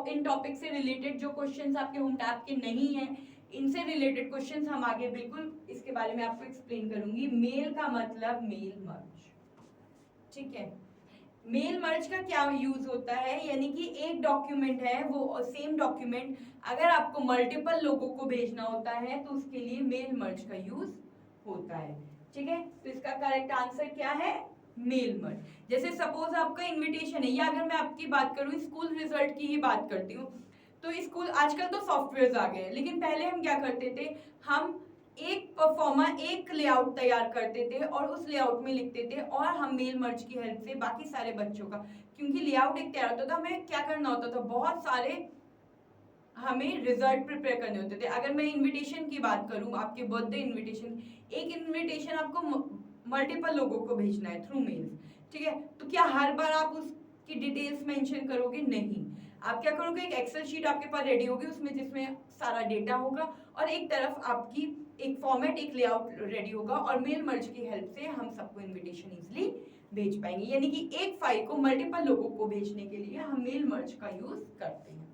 इन टॉपिक से रिलेटेड जो क्वेश्चंस आपके होम टैब के नहीं है, इनसे रिलेटेड क्वेश्चंस हम आगे बिल्कुल इसके बारे में आपको एक्सप्लेन करूंगी। मेल का मतलब मेल मर्ज। ठीक है, मेल मर्ज का क्या यूज होता है? यानी कि एक डॉक्यूमेंट है, वो सेम डॉक्यूमेंट अगर आपको मल्टीपल लोगों को भेजना होता है तो उसके लिए मेल मर्ज का यूज होता है। ठीक है, तो इसका करेक्ट आंसर क्या है? Mail merge. जैसे सपोज आपका इनविटेशन है, या अगर मैं आपकी बात करूं स्कूल रिजल्ट की ही बात करती हूँ, तो स्कूल आजकल तो सॉफ्टवेयर आ गए हैं, लेकिन पहले हम क्या करते थे, हम एक परफॉर्मा, एक लेआउट तैयार करते थे और उस लेआउट में लिखते थे, और हम मेल मर्ज की हेल्प से बाकी सारे बच्चों का, क्योंकि लेआउट एक तैयार होता था, हमें क्या करना होता था, बहुत सारे हमें रिजल्ट प्रिपेयर करने होते थे। अगर मैं इनविटेशन की बात करूं, आपके बर्थडे इनविटेशन, एक इनविटेशन आपको मल्टीपल लोगों को भेजना है थ्रू मेल्स। ठीक है, तो क्या हर बार आप उसकी डिटेल्स मेंशन करोगे? नहीं, आप क्या करोगे, एक एक्सेल शीट आपके पास रेडी होगी उसमें, जिसमें सारा डेटा होगा, और एक तरफ आपकी एक फॉर्मेट, एक लेआउट रेडी होगा, और मेल मर्ज की हेल्प से हम सबको इनविटेशन इजीली भेज पाएंगे। यानी कि एक फाइल को मल्टीपल लोगों को भेजने के लिए हम मेल मर्ज का यूज करते हैं।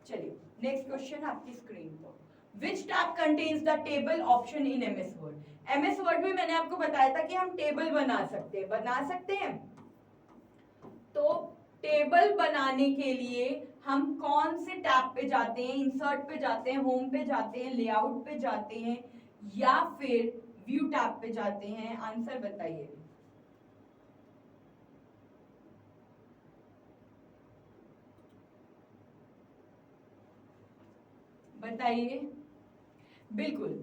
चलिए नेक्स्ट क्वेश्चन आपकी स्क्रीन पर। Which tab contains the table option in MS Word? MS Word में मैंने आपको बताया था कि हम टेबल बना सकते हैं, तो टेबल बनाने के लिए हम कौन से टैब पे जाते हैं? इंसर्ट पे जाते हैं, होम पे जाते हैं, लेआउट पे जाते हैं या फिर व्यू टैब पे जाते हैं? आंसर बताइए। बताइए। बिल्कुल,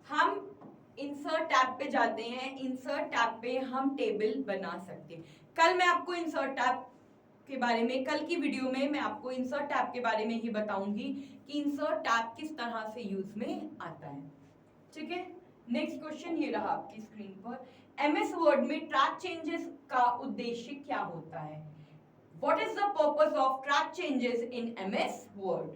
हम इंसर्ट टैब पे जाते हैं, इंसर्ट टैब पे हम टेबल बना सकते हैं। कल मैं आपको इंसर्ट टैब के बारे में, कल की वीडियो में मैं आपको इंसर्ट टैब के बारे में ही बताऊंगी कि इंसर्ट टैब किस तरह से यूज में आता है। ठीक है, नेक्स्ट क्वेश्चन ये रहा आपकी स्क्रीन पर। एमएस वर्ड में ट्रैक चेंजेस का उद्देश्य क्या होता है? What is the purpose of track changes in MS Word?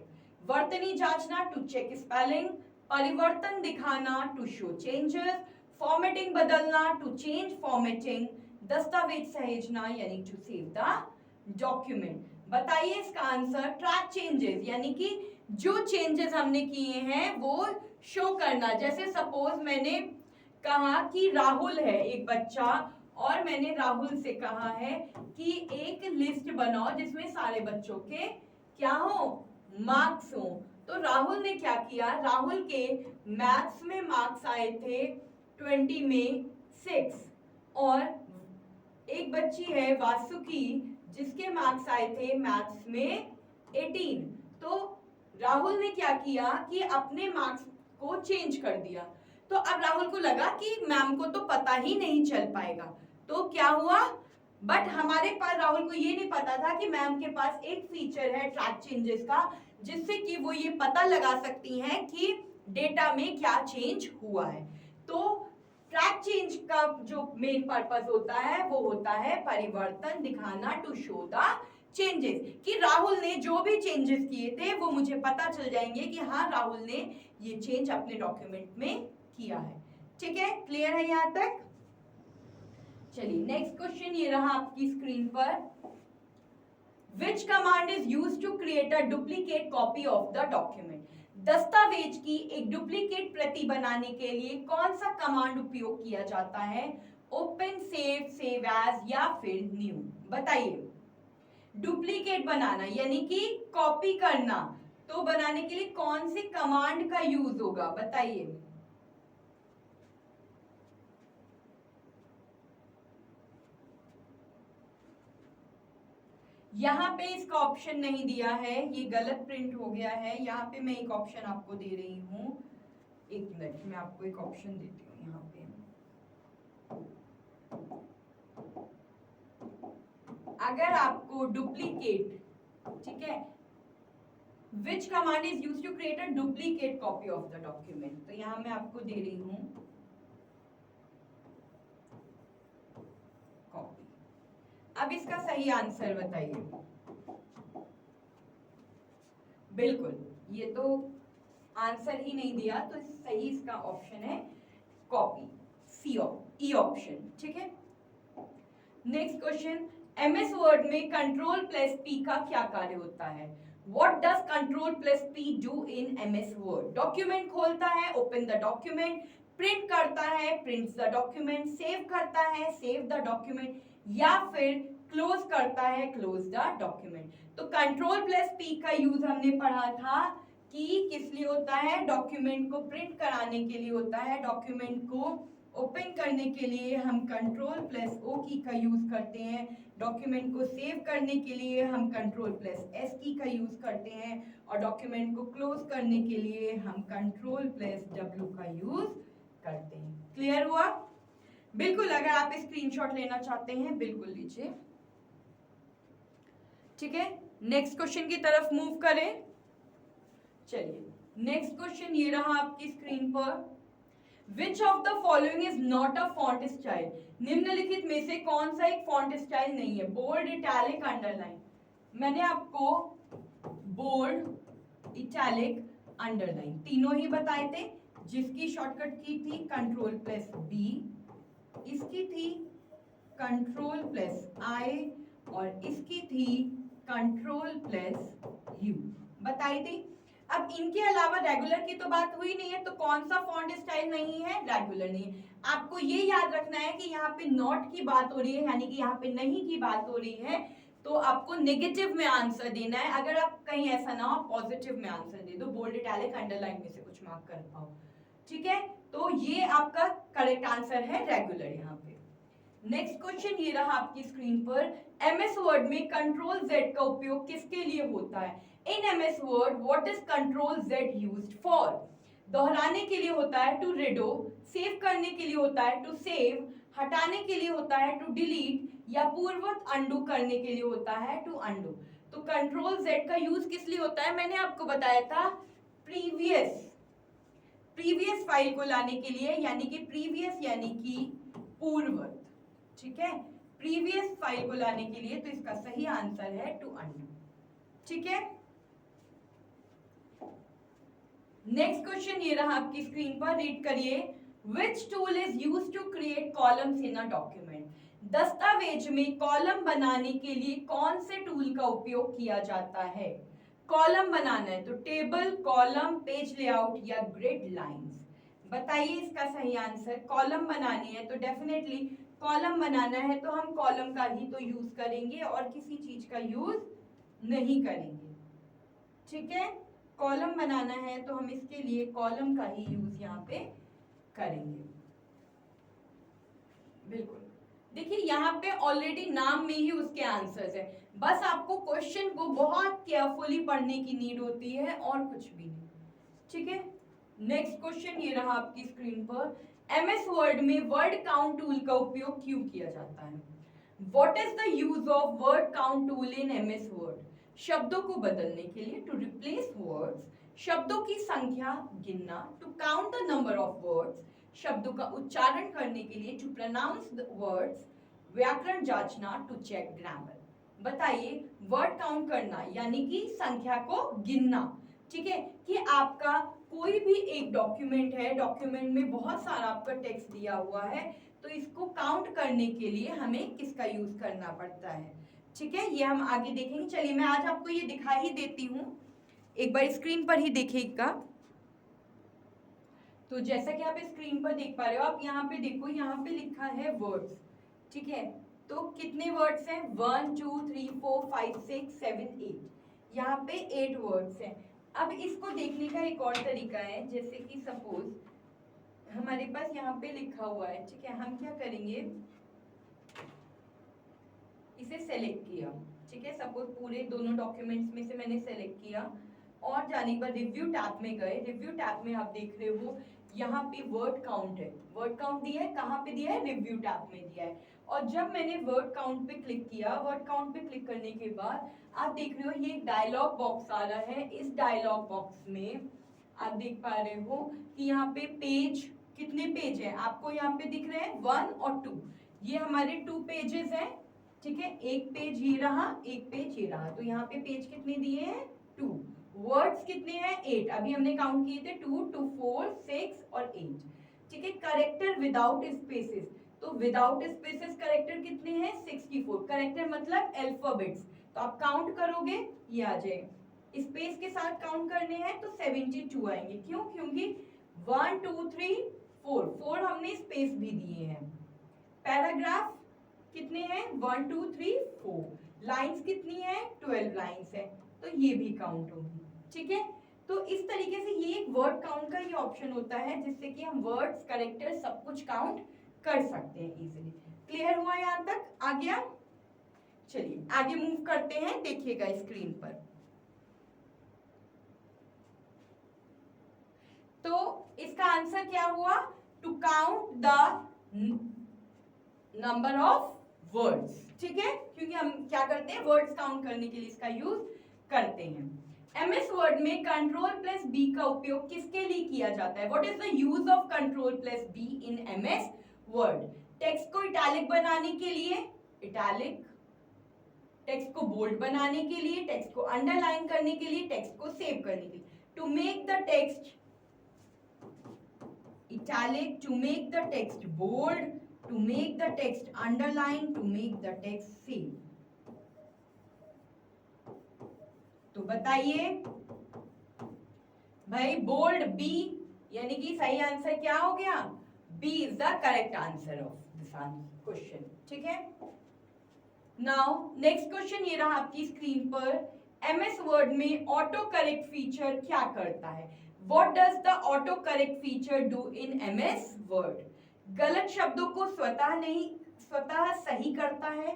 वर्तनी जांचना to check spelling, परिवर्तन दिखाना to show changes, फॉर्मेटिंग बदलना to change formatting, दस्तावेज सहेजना यानी to save the document। बताइए इसका आंसर। ट्रैक चेंजेस यानी कि जो चेंजेस हमने किए हैं वो शो करना। जैसे सपोज मैंने कहा कि राहुल है एक बच्चा और मैंने राहुल से कहा है कि एक लिस्ट बनाओ जिसमें सारे बच्चों के क्या हो, मार्क्स हो। तो राहुल ने क्या किया, राहुल के मैथ्स में मार्क्स आए थे 20 में 6 और एक बच्ची है वासुकी जिसके मार्क्स आए थे मैथ्स में 18। तो राहुल ने क्या किया कि अपने मार्क्स को चेंज कर दिया। तो अब राहुल को लगा कि मैम को तो पता ही नहीं चल पाएगा, तो क्या हुआ, बट हमारे पास राहुल को ये नहीं पता था कि मैम के पास एक फीचर है ट्रैक चेंजेस का जिससे कि वो ये पता लगा सकती हैं कि डेटा में क्या चेंज हुआ है। तो ट्रैक चेंज का जो मेन पर्पस होता है वो होता है परिवर्तन दिखाना टू शो द चेंजेस, कि राहुल ने जो भी चेंजेस किए थे वो मुझे पता चल जाएंगे कि हाँ राहुल ने ये चेंज अपने डॉक्यूमेंट में किया है। ठीक है, क्लियर है यहां तक? चलिए नेक्स्ट क्वेश्चन ये रहा आपकी स्क्रीन पर। Which command is used to create a duplicate copy of the document? दस्तावेज की एक डुप्लीकेट प्रति बनाने के लिए कौन सा कमांड उपयोग किया जाता है? ओपन, सेव, सेव एज या फिर न्यू? बताइए। डुप्लीकेट बनाना यानी कि कॉपी करना, तो बनाने के लिए कौन सी कमांड का यूज होगा? बताइए। यहाँ पे इसका ऑप्शन नहीं दिया है, ये गलत प्रिंट हो गया है। यहाँ पे मैं एक ऑप्शन आपको दे रही हूँ, एक मिनट मैं आपको एक ऑप्शन देती हूँ यहाँ पे। अगर आपको डुप्लीकेट, ठीक है, which command is used to create a duplicate copy of the document, तो यहाँ मैं आपको दे रही हूँ कॉपी। अब इसका सही आंसर बताइए। बिल्कुल, ये तो आंसर ही नहीं दिया, तो सही इसका ऑप्शन है कॉपी, सी ई ऑप्शन। ठीक है, नेक्स्ट क्वेश्चन। एमएस वर्ड में कंट्रोल प्लस पी का क्या कार्य होता है? What does control plus P do in MS word? Document खोलता है, ओपन द डॉक्यूमेंट, प्रिंट करता है, प्रिंट्स द डॉक्यूमेंट, सेव करता है, सेव द डॉक्यूमेंट, या फिर क्लोज करता है, क्लोज द डॉक्यूमेंट। तो कंट्रोल प्लस पी का यूज हमने पढ़ा था कि किस लिए होता है, डॉक्यूमेंट को प्रिंट कराने के लिए होता है। डॉक्यूमेंट को ओपन करने के लिए हम कंट्रोल प्लस ओ की का यूज करते हैं। डॉक्यूमेंट को सेव करने के लिए हम कंट्रोल प्लस एस की का यूज करते हैं और डॉक्यूमेंट को क्लोज करने के लिए हम कंट्रोल प्लस डब्ल्यू का यूज करते हैं। क्लियर हुआ? बिल्कुल, अगर आप स्क्रीनशॉट लेना चाहते हैं बिल्कुल लीजिए। ठीक है, नेक्स्ट क्वेश्चन की तरफ मूव करें। चलिए नेक्स्ट क्वेश्चन ये रहा आपकी स्क्रीन पर। Which of the following is not a font style? निम्नलिखित में से कौन सा एक फॉन्ट स्टाइल नहीं है? Bold, italic, underline. मैंने आपको बोल्ड, इटैलिक, अंडरलाइन तीनों ही बताए थे, जिसकी शॉर्टकट की थी कंट्रोल प्लस बी, इसकी थी कंट्रोल प्लस आई और इसकी थी कंट्रोल प्लस यू बताई थी। अब इनके अलावा रेगुलर की तो बात हुई नहीं है, तो कौन सा फॉन्ट स्टाइल नहीं है? रेगुलर नहीं है। आपको ये याद रखना है कि यहाँ पे नॉट की बात हो रही है, यानी कि यहाँ पे नहीं की बात हो रही है। तो आपको नेगेटिव में आंसर देना है। अगर आप कहीं ऐसा ना हो पॉजिटिव में आंसर दे दो, बोल्ड इटैलिक अंडरलाइन में से कुछ मार्क कर पाओ। ठीक है, तो ये आपका करेक्ट आंसर है रेगुलर यहाँ पे। नेक्स्ट क्वेश्चन ये रहा आपकी स्क्रीन पर, एमएस वर्ड में कंट्रोल जेड का उपयोग किसके लिए होता है? इन MS word what is control Z used for? दोहराने के लिए होता है टू रिडो, सेव करने के लिए होता है टू सेव, हटाने के लिए होता है टू डिलीट, या पूर्ववत अंडू करने के लिए होता है टू अंडू। तो कंट्रोल जेड का यूज किस लिए होता है? मैंने आपको बताया था प्रीवियस फाइल को लाने के लिए, यानी कि प्रीवियस यानी कि पूर्ववत। ठीक है, प्रीवियस फाइल को लाने के लिए, तो इसका सही आंसर है टू अंडू। ठीक है, नेक्स्ट क्वेश्चन ये रहा आपकी स्क्रीन पर, रीड करिए। Which tool is used to create columns in a document? दस्तावेज में कॉलम बनाने के लिए कौन से टूल का उपयोग किया जाता है? कॉलम बनाना है तो टेबल, कॉलम, पेज लेआउट या ग्रिड लाइंस। बताइए इसका सही आंसर। कॉलम बनानी है तो डेफिनेटली कॉलम बनाना है तो हम कॉलम का ही तो यूज करेंगे और किसी चीज का यूज नहीं करेंगे। ठीक है, कॉलम बनाना है तो हम इसके लिए कॉलम का ही यूज यहाँ पे करेंगे। बिल्कुल, देखिए यहाँ पे ऑलरेडी नाम में ही उसके आंसर्स है, बस आपको क्वेश्चन को बहुत केयरफुली पढ़ने की नीड होती है और कुछ भी नहीं। ठीक है, नेक्स्ट क्वेश्चन ये रहा आपकी स्क्रीन पर, एमएस वर्ड में वर्ड काउंट टूल का उपयोग क्यों किया जाता है? What is the use of word count tool in MS word? शब्दों को बदलने के लिए, टू रिप्लेस वर्ड्स, शब्दों की संख्या गिनना, to count the number of words, शब्दों का उच्चारण करने के लिए, टू प्रोनाउंस द वर्ड्स, व्याकरण जांचना, टू चेक ग्रामर। बताइए, वर्ड काउंट करना यानी कि संख्या को गिनना। ठीक है, कि आपका कोई भी एक डॉक्यूमेंट है, डॉक्यूमेंट में बहुत सारा आपका टेक्स्ट दिया हुआ है, तो इसको काउंट करने के लिए हमें किसका यूज करना पड़ता है? ठीक है, ये हम आगे देखेंगे। चलिए मैं आज आपको ये दिखा ही देती हूँ, एक बार स्क्रीन पर ही देखिएगा। तो जैसा कि आप स्क्रीन पर देख पा रहे हो, आप यहाँ पे देखो, यहाँ पे लिखा है वर्ड्स। ठीक है, तो कितने वर्ड्स हैं? 1 2 3 4 5 6 7 8, यहाँ पे 8 वर्ड्स हैं। अब इसको देखने का एक और तरीका है, जैसे कि सपोज हमारे पास यहाँ पे लिखा हुआ है। ठीक है, हम क्या करेंगे, इसे सेलेक्ट किया। ठीक है, सपोज पूरे दोनों डॉक्यूमेंट्स में से मैंने सेलेक्ट किया और जाने के बाद रिव्यू टैब में गए। रिव्यू टैब में आप देख रहे हो यहाँ पे वर्ड काउंट है, वर्ड काउंट दिया है, कहाँ पे दिया है? रिव्यू टैब में दिया है। और जब मैंने वर्ड काउंट पे क्लिक किया, वर्ड काउंट पे क्लिक करने के बाद आप देख रहे हो ये एक डायलॉग बॉक्स आ रहा है। इस डायलॉग बॉक्स में आप देख पा रहे हो कि यहाँ पे पेज, कितने पेज है आपको यहाँ पे दिख रहे हैं? 1 और 2, ये हमारे 2 पेजेस हैं। ठीक है, एक पेज ये रहा, एक पेज ये रहा, तो यहाँ पे पेज कितने दिए हैं? 2। वर्ड्स कितने हैं? 8, अभी हमने काउंट किए थे 2 2 4 6 और 8। ठीक है, करेक्टर विदाउट स्पेसेस, तो विदाउट स्पेसेस करेक्टर कितने हैं? 64। करेक्टर मतलब अल्फाबेट्स, तो आप काउंट करोगे ये आ जाएगा। स्पेस के साथ काउंट करने हैं तो 72 आएंगे। क्यों? क्योंकि 1 2 3 4 हमने स्पेस भी दिए हैं। पैराग्राफ कितने हैं? 1 2 3 4। लाइंस कितनी है? 12 लाइंस है, तो ये भी काउंट होगी। ठीक है, तो इस तरीके से ये एक वर्ड काउंट का ये ऑप्शन होता है, जिससे कि हम वर्ड्स, कैरेक्टर सब कुछ काउंट कर सकते हैं इजीली। क्लियर हुआ यहाँ तक? आ गया? चलिए आगे मूव करते हैं, देखिएगा स्क्रीन पर। तो इसका आंसर क्या हुआ? To count the number of words. ठीक है, क्योंकि हम क्या करते हैं? वर्ड्स काउंट करने के लिए इसका यूज करते हैं। एमएस वर्ड में कंट्रोल प्लस बी का उपयोग किसके लिए किया जाता है? What is the use of control plus be in MS word? Text को इटैलिक बनाने के लिए, इटैलिक, टेक्स्ट को बोल्ड बनाने के लिए, टेक्स्ट को अंडरलाइन करने के लिए, टेक्स्ट को सेव करने के लिए। To make the text italic, to make the text bold, to make the text underline, to make the text save। तो बताइए भाई, बोल्ड बी, यानी कि सही आंसर क्या हो गया? B is the correct answer of this question. ठीक है, नाउ नेक्स्ट क्वेश्चन ये रहा आपकी स्क्रीन पर, एमएस वर्ड में ऑटो करेक्ट फीचर क्या करता है? What does the auto correct feature do in MS word? गलत शब्दों को स्वतः सही करता है,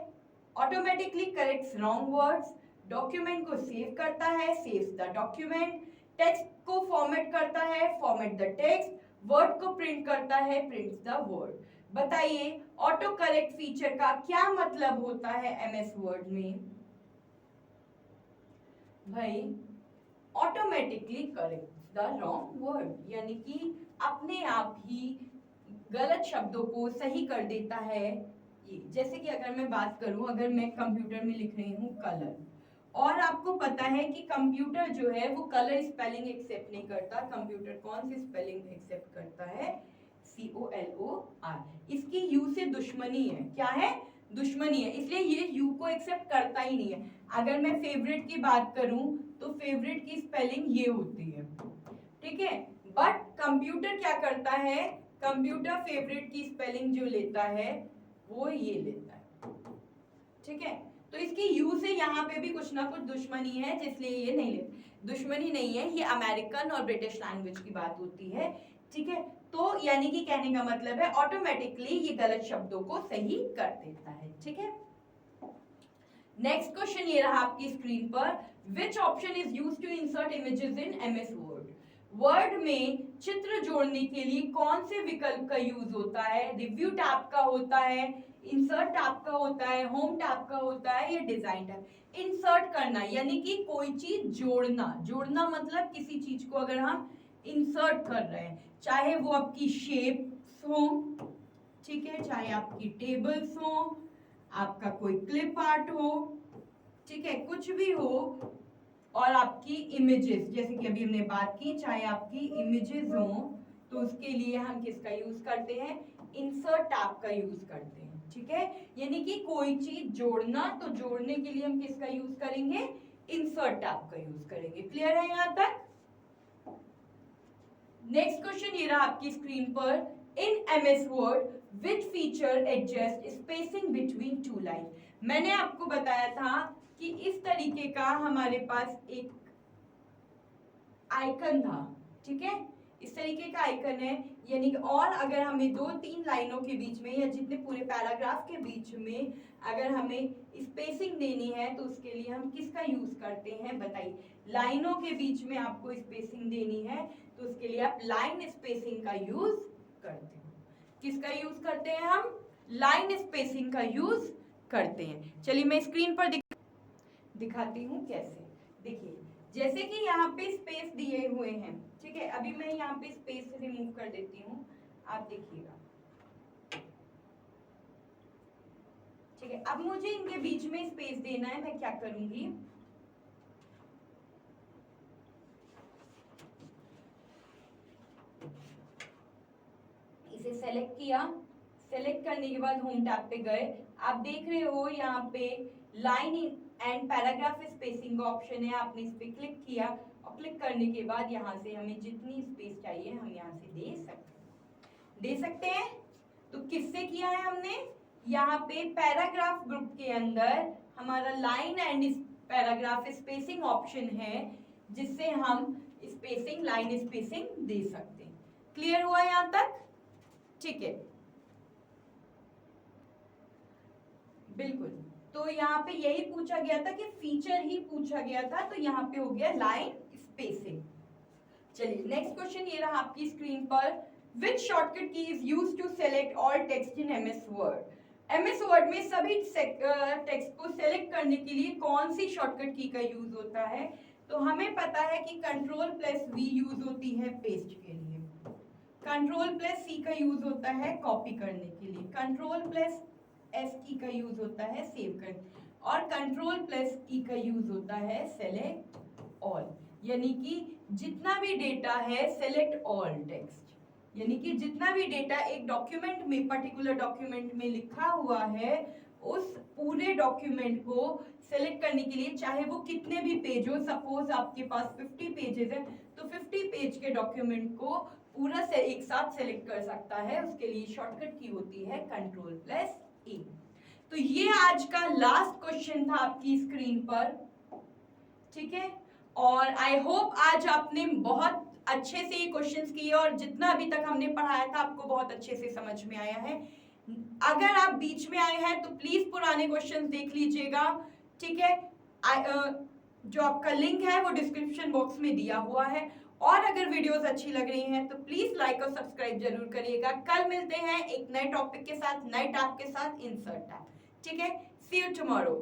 automatically corrects wrong words, document को सेव करता है, सेव्स द डॉक्यूमेंट, टेक्स्ट को फॉर्मेट करता है, फॉर्मेट द टेक्स्ट, वर्ड को प्रिंट करता है, प्रिंट्स द वर्ड। बताइए ऑटो करेक्ट फीचर का क्या मतलब होता है एमएस वर्ड में? भाई automatically correct the wrong word, यानी कि अपने आप ही गलत शब्दों को सही कर देता है। ये जैसे कि अगर मैं बात करूं, अगर मैं कंप्यूटर में लिख रही हूं कलर, और आपको पता है कि कंप्यूटर जो है वो कलर स्पेलिंग एक्सेप्ट नहीं करता। कंप्यूटर कौन सी स्पेलिंग एक्सेप्ट करता है? COLOR। इसकी यू से दुश्मनी है। क्या है? दुश्मनी है, इसलिए ये यू को एक्सेप्ट करता ही नहीं है। अगर मैं फेवरेट की बात करूं तो फेवरेट की स्पेलिंग ये होती है, ठीक है, बट कंप्यूटर क्या करता है? कंप्यूटर फेवरेट की स्पेलिंग जो लेता है वो ये लेता है, ठीक है। तो इसकी यू से यहाँ पे भी कुछ ना कुछ दुश्मनी है, जिसलिए ये नहीं लेते। दुश्मनी नहीं है, ये अमेरिकन और ब्रिटिश लैंग्वेज की बात होती है, ठीक है। तो यानी कि कहने का मतलब है ऑटोमेटिकली ये गलत शब्दों को सही कर देता है, ठीक है। नेक्स्ट क्वेश्चन ये रहा आपकी स्क्रीन पर, which option is used to insert images in MS Word? Word में चित्र जोड़ने के लिए कौन से विकल्प का यूज होता है? रिव्यू टैब का होता है, इंसर्ट टैब का होता है, होम टैब का होता है, या डिजाइन टैब? इंसर्ट करना यानी कि कोई चीज जोड़ना, जोड़ना मतलब किसी चीज को अगर हम इंसर्ट कर रहे हैं, चाहे वो आपकी शेप्स हो, ठीक है, चाहे आपकी टेबल्स हो, आपका कोई क्लिप आर्ट हो, ठीक है, कुछ भी हो, और आपकी इमेजेस, जैसे कि अभी हमने बात की, चाहे आपकी इमेजेस हो, तो उसके लिए हम किसका यूज करते हैं? इंसर्ट टैब का यूज करते हैं, ठीक है। यानी कि कोई चीज जोड़ना, तो जोड़ने के लिए हम किसका यूज करेंगे? इंसर्ट टैब का यूज करेंगे। क्लियर है यहां तक? नेक्स्ट क्वेश्चन ये रहा आपकी स्क्रीन पर, इन MS word which feature adjust spacing between two line? मैंने आपको बताया था कि इस तरीके का हमारे पास एक आइकन था, ठीक है, इस तरीके का आइकन है, यानी कि और अगर हमें 2-3 लाइनों के बीच में या जितने पूरे पैराग्राफ के बीच में अगर हमें स्पेसिंग देनी है तो उसके लिए हम किसका यूज करते हैं? बताइए। लाइनों के बीच में आपको स्पेसिंग देनी है तो उसके लिए आप लाइन स्पेसिंग का यूज करते हो। किसका यूज करते हैं हम? लाइन स्पेसिंग का यूज करते हैं। चलिए मैं स्क्रीन पर दिखाती हूँ कैसे। देखिए जैसे कि यहाँ पे स्पेस दिए हुए हैं, ठीक है, अभी मैं यहाँ पे स्पेस रिमूव कर देती हूँ, आप देखिएगा, ठीक है। अब मुझे इनके बीच में स्पेस देना है, मैं क्या करूंगी? इसे सेलेक्ट किया, सेलेक्ट करने के बाद होम टैब पे गए, आप देख रहे हो यहाँ पे लाइन एंड पैराग्राफ स्पेसिंग का ऑप्शन है, आपने इस पे क्लिक किया और क्लिक करने के बाद यहाँ से हमें जितनी स्पेस चाहिए हम यहाँ से दे सकते हैं। तो किससे किया है हमने? यहाँ पे पैराग्राफ ग्रुप के अंदर हमारा line and paragraph spacing option है, जिससे हम स्पेसिंग, लाइन स्पेसिंग दे सकते हैं। क्लियर हुआ यहाँ तक? ठीक है, बिल्कुल। तो यहाँ पे यही पूछा गया था कि फीचर ही पूछा गया था, तो यहाँ पे हो गया लाइन स्पेसिंग। चलिए नेक्स्ट क्वेश्चन ये रहा आपकी स्क्रीन पर, which shortcut key is used to select all text in MS Word? MS Word में सभी टेक्स्ट को सेलेक्ट करने के लिए कौन सी शॉर्टकट की का यूज होता है? तो हमें पता है कि Ctrl+V यूज होती है पेस्ट के लिए, Ctrl+C का यूज होता है कॉपी करने के लिए, Ctrl+S की का यूज होता है सेव करने, और Ctrl+E का यूज होता है सेलेक्ट ऑल। यानी कि जितना भी डेटा है सेलेक्ट ऑल टेक्स्ट, यानी कि जितना भी डेटा एक डॉक्यूमेंट में, पर्टिकुलर डॉक्यूमेंट में लिखा हुआ है, उस पूरे डॉक्यूमेंट को सेलेक्ट करने के लिए, चाहे वो कितने भी पेज हो, सपोज आपके पास 50 पेजेस है, तो 50 पेज के डॉक्यूमेंट को पूरा से एक साथ सेलेक्ट कर सकता है, उसके लिए शॉर्टकट की होती है Ctrl+E। तो ये आज का लास्ट क्वेश्चन था आपकी स्क्रीन पर, ठीक है। और आई होप आज आपने बहुत अच्छे से ये क्वेश्चंस किए और जितना अभी तक हमने पढ़ाया था आपको बहुत अच्छे से समझ में आया है। अगर आप बीच में आए हैं तो प्लीज पुराने क्वेश्चंस देख लीजिएगा, ठीक है। जो आपका लिंक है वो डिस्क्रिप्शन बॉक्स में दिया हुआ है। और अगर वीडियोस अच्छी लग रही हैं तो प्लीज लाइक और सब्सक्राइब जरूर करिएगा। कल मिलते हैं एक नए टॉपिक के साथ, नए टैब के साथ, इंसर्ट टैब, ठीक है। सी यू टुमारो।